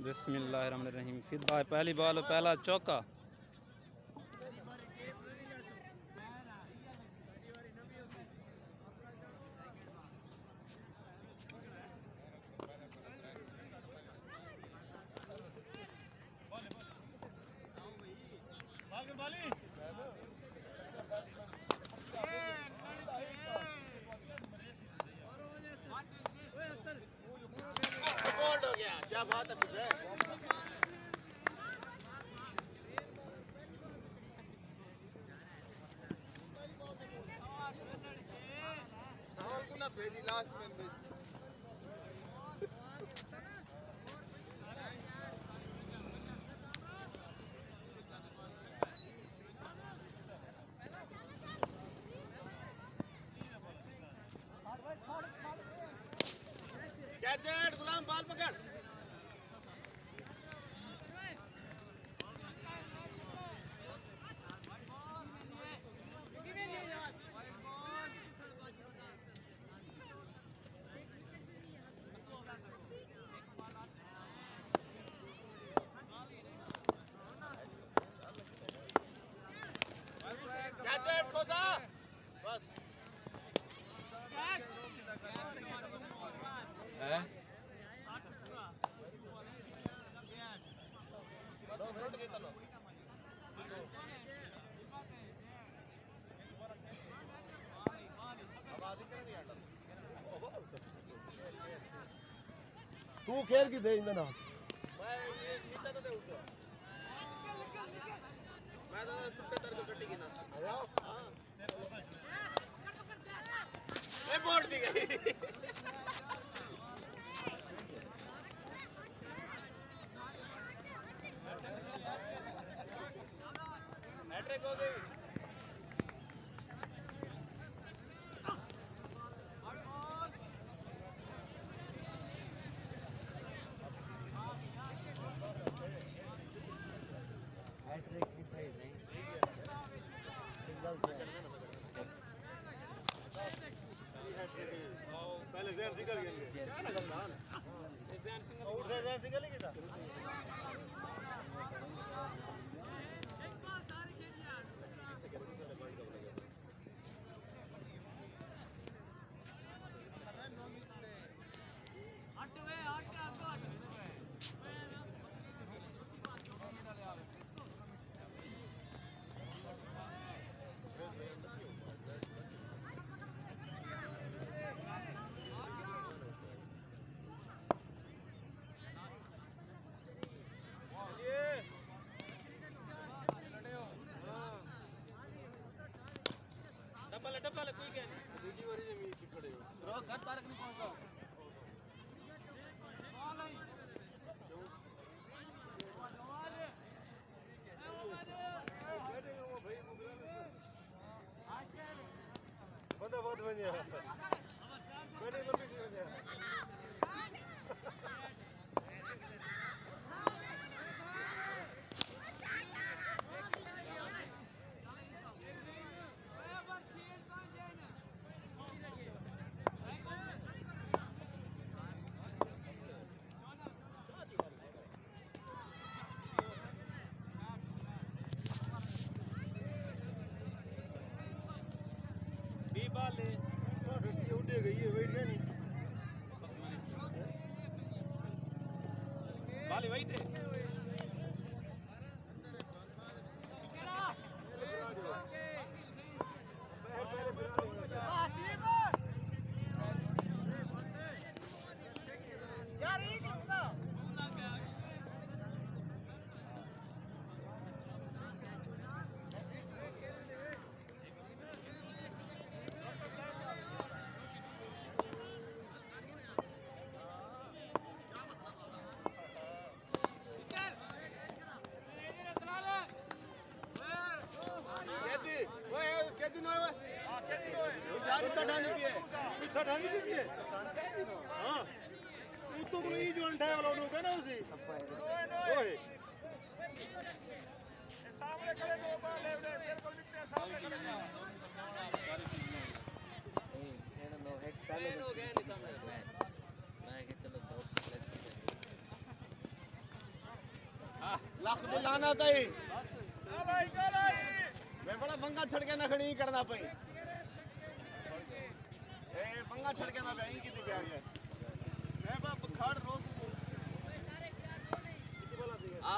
बिस्मिल्लाहिर्रहमानिर्रहीम। फिदा पहली बॉल पहला चौका। बोल्ड हो गया, क्या बात है फिर राहुल को ना भेजी, लास्ट में भेजी। कैच इट गुलाम, बॉल पकड़। कैच इट खोसा, बस है लो रोड के तलो आवाज ही कर दिया तू खेल की दे इंदना मैं ये नीचे तो दे उठ मैं तो छुट्टे तर को छुट्टी की ना हां ए बोल दी गई हैट्रिक हो गई हैट्रिक की प्राइस नहीं सिंगल पहले जैन निकल गए और जैन निकल गया था डबल कोई क्या दूसरी बारी जमीन पे खड़े हो रो घर तारक नहीं पहुंचा बंदा बहुत बढ़िया बड़े लंबी सी बढ़िया उठे गई है वेट नहीं बाली वही थे कितनी है हां कितनी है यार इतना ढांडी पिए इतना ढांडी पिए हां तू तो कोई जो अंडा वाला लोग है ना उसी ओए सामने खड़े दो बाल ले बिल्कुल निकले सामने खड़े नहीं नो एक पहले हो गए नहीं सामने मैं कि चलो दो ਲੱਖ ਦੀ ਲਾਣਾ ਤਾਈ ਮੈਂ ਬੜਾ ਬੰਗਾ ਛੜ ਕੇ ਨਾ ਖੜੀ ਕਰਨਾ ਪਈ ਇਹ ਬੰਗਾ ਛੜ ਕੇ ਨਾ ਬਈ ਕਿਤੇ ਪਿਆ ਗਿਆ ਮੈਂ ਬਾ ਖੜ ਰੋਕ ਆ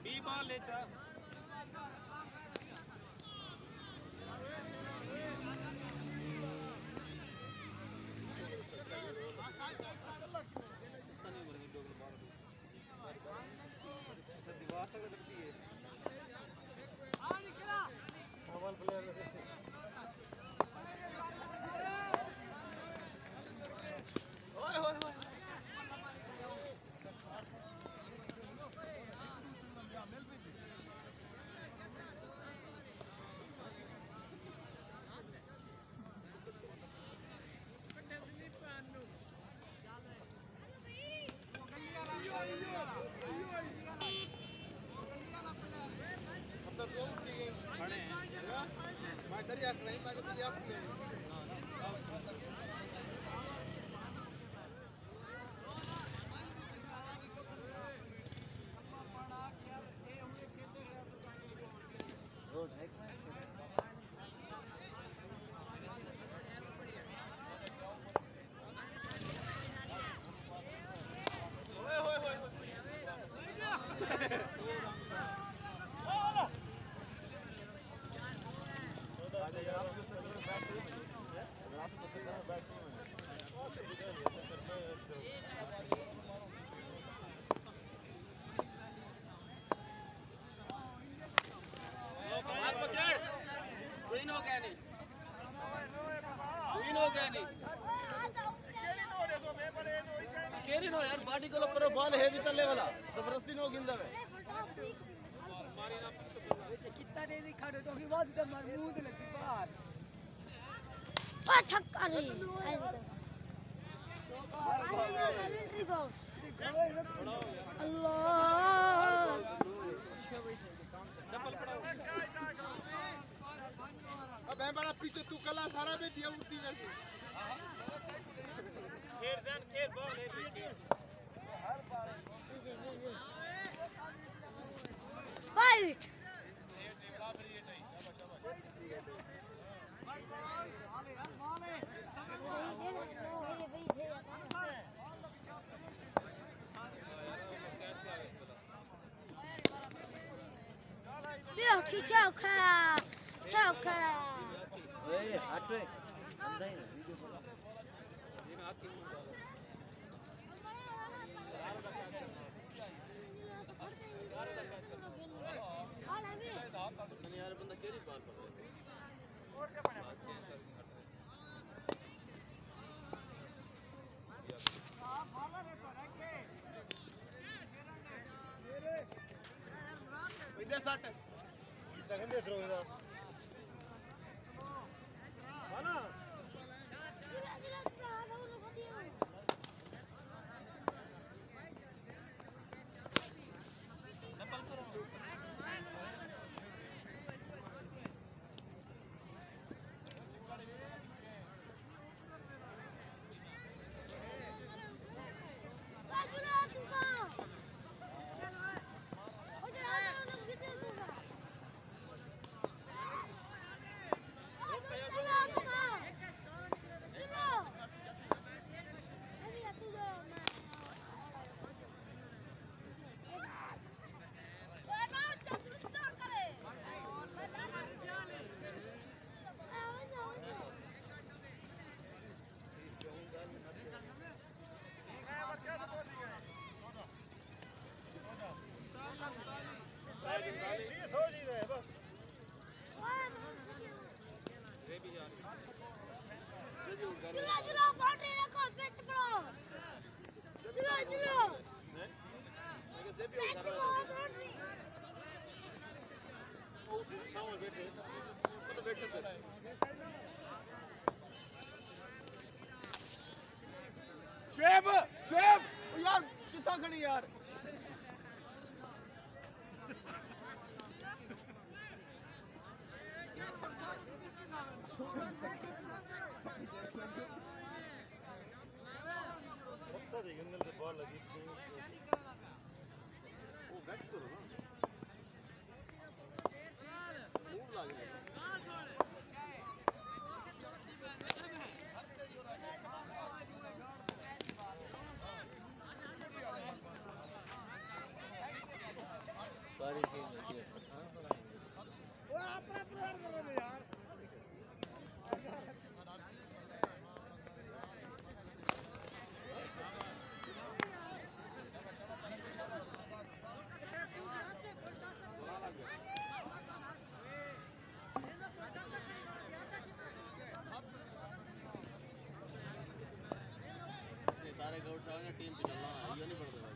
बी बॉल ले चा ਓਏ ਹੋਏ ਹੋਏ अंदर दो उठ गए खड़े हैं मैं डर यार नहीं मैं तो यार ले रोज एक मैच ओए होए होए मार पकड़ कोई नो क्या नहीं कोई नो क्या नहीं केरी नो यार बाडी को पर बॉल है भी तले वाला जबरदस्ती नो गिंदा है कितना दे दी खड़े तो की बात मर मुंह दे लगी बात ओ छक्का रे अल्लाह अब मैं बड़ा पीछे तू कला सारा बैठी है उड़ती वैसे खेल जान खेल बॉल है फाइट चौका चौका ओए हट अंदर ही वीडियो बना यार बंदा केरी बात और क्या बना इधर सट ਕਹਿੰਦੇ ਸਰੋਂ ਦਾ ਹਾਨਾ शेब शेब यार कितना खड़ी यार बॉल लगी वो बैक्स करो ना मूव लागने सारी टीम होती है वो अपना प्लेयर बना दे यार तारे का उठाओगे टीम पे चलना ये नहीं पड़ता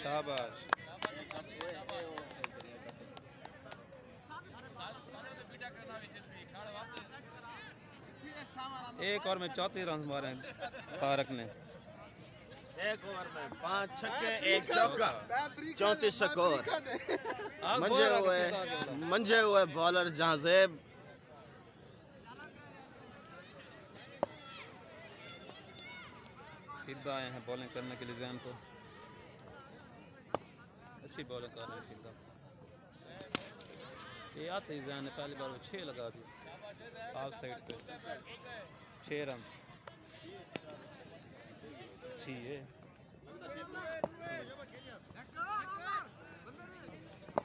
शाबाश एक और में 34 रन मारे हैं तारक ने एक ओवर में 5 छक्के 1 चौका 34 स्कोर मंझे हुए बॉलर जहाजेब सीधा आए हैं बॉलिंग करने के लिए जैन को अच्छी बॉलिंग कर रहे हैं सीधा ये आते ही जैन ने पहली बार वो 6 लगा दी ऑफ साइड पे 6 रन अच्छी है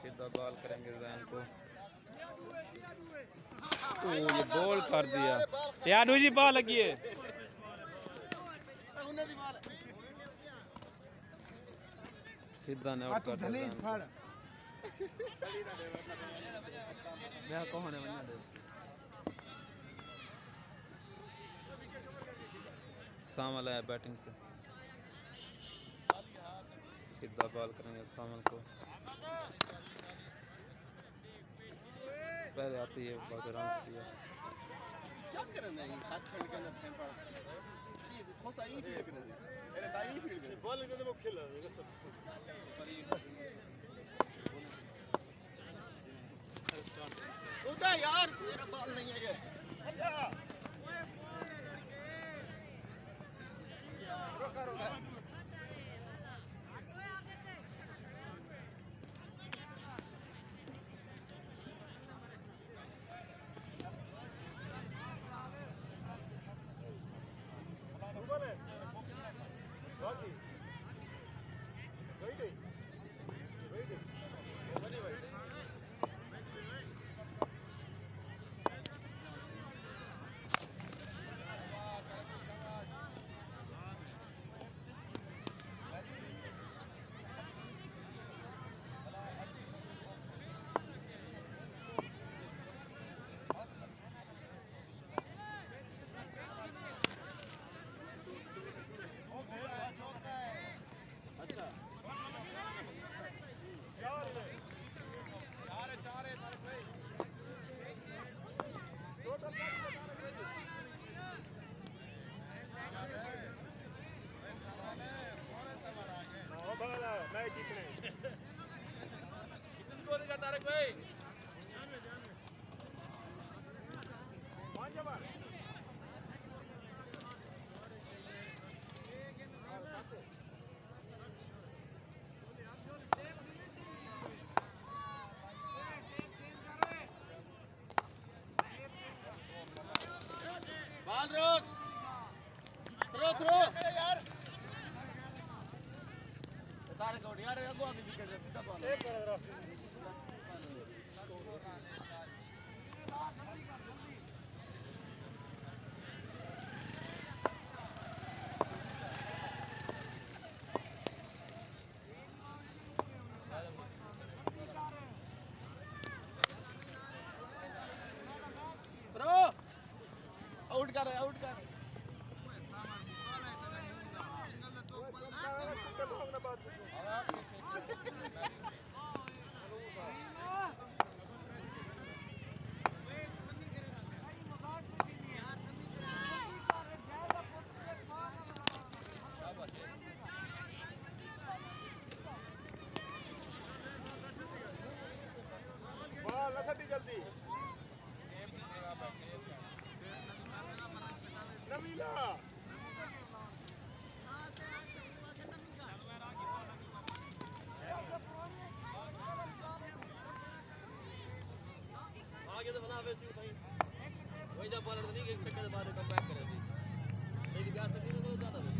सीधा बॉल करेंगे जैन को ओ ये बॉल कर दिया यार जी बॉल लगी है सीधा ने आउट कर दिया मैं कौन है वन्ना दे सामल है बैटिंग पे सीधा बॉल करेंगे सामल को पहले आती है बहुत रन से क्या कर रहे हैं हाथ छोड़ के अंदर फेंक पड़ा ये खोसा ही फील कर रहे हैं अरे दाई ही फील कर बॉल के वो खेल रहे हैं सब उदा यार मेरा बॉल नहीं है ये रोका रोका तारक भाई बाल रोक थ्रो यार तारक आउट यार अगो आगे विकेट दे सीधा बॉल एक कर आउट कर जल्दी आगे तो बना वैसे ही वही जब बॉलर नहीं एक चक्कर बाद कम बैक करे थी लेकिन ब्याह से नहीं तो ज्यादा था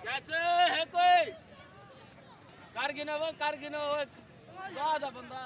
कैसे है कोई कारगिनो वो ज्यादा बंदा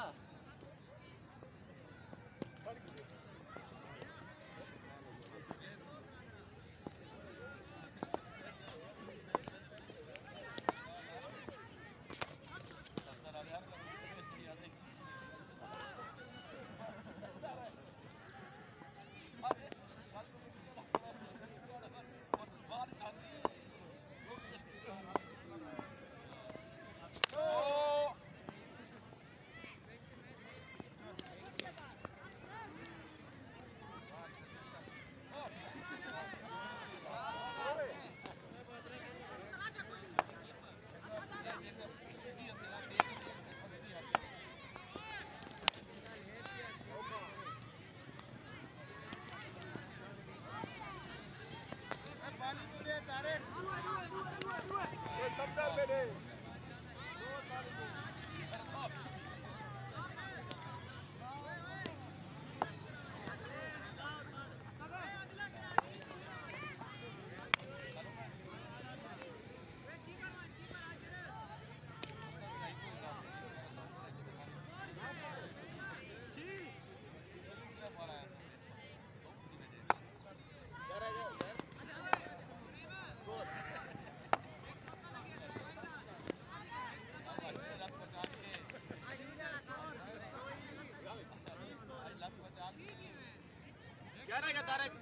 क्या रहेगा तारक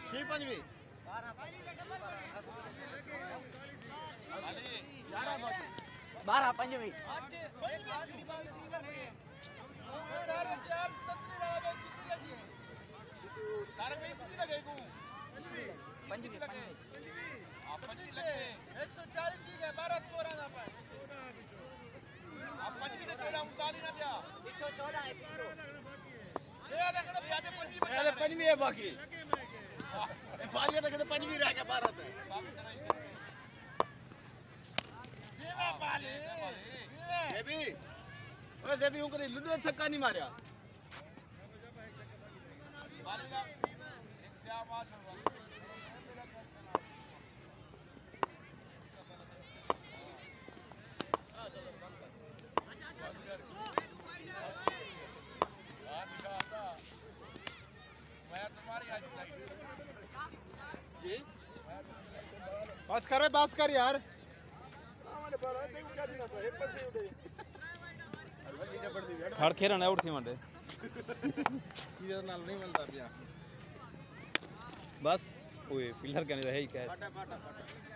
6-5 12 पंजवी पंजवी 140 ठीक है 12 स्कोर आना पाए ਇਹਦੇ ਪੰਜਵੀਂ ਹੈ ਬਾਕੀ ਇਹ ਬਾਲੀਆ ਤੱਕ ਪੰਜਵੀਂ ਰਹਿ ਗਿਆ 12 ਤੇ ਦੇਵੀ ਓਏ ਦੇਵੀ ਉਹ ਕਦੇ ਲੁੱਡੋ ਛੱਕਾ ਨਹੀਂ ਮਾਰਿਆ बस कर यार खड़ खेलना उठ थी मंडे ये नाल नहीं बनता पिया बस ओए फिल्डर कहने है ही क्या फाटा फाटा फाटा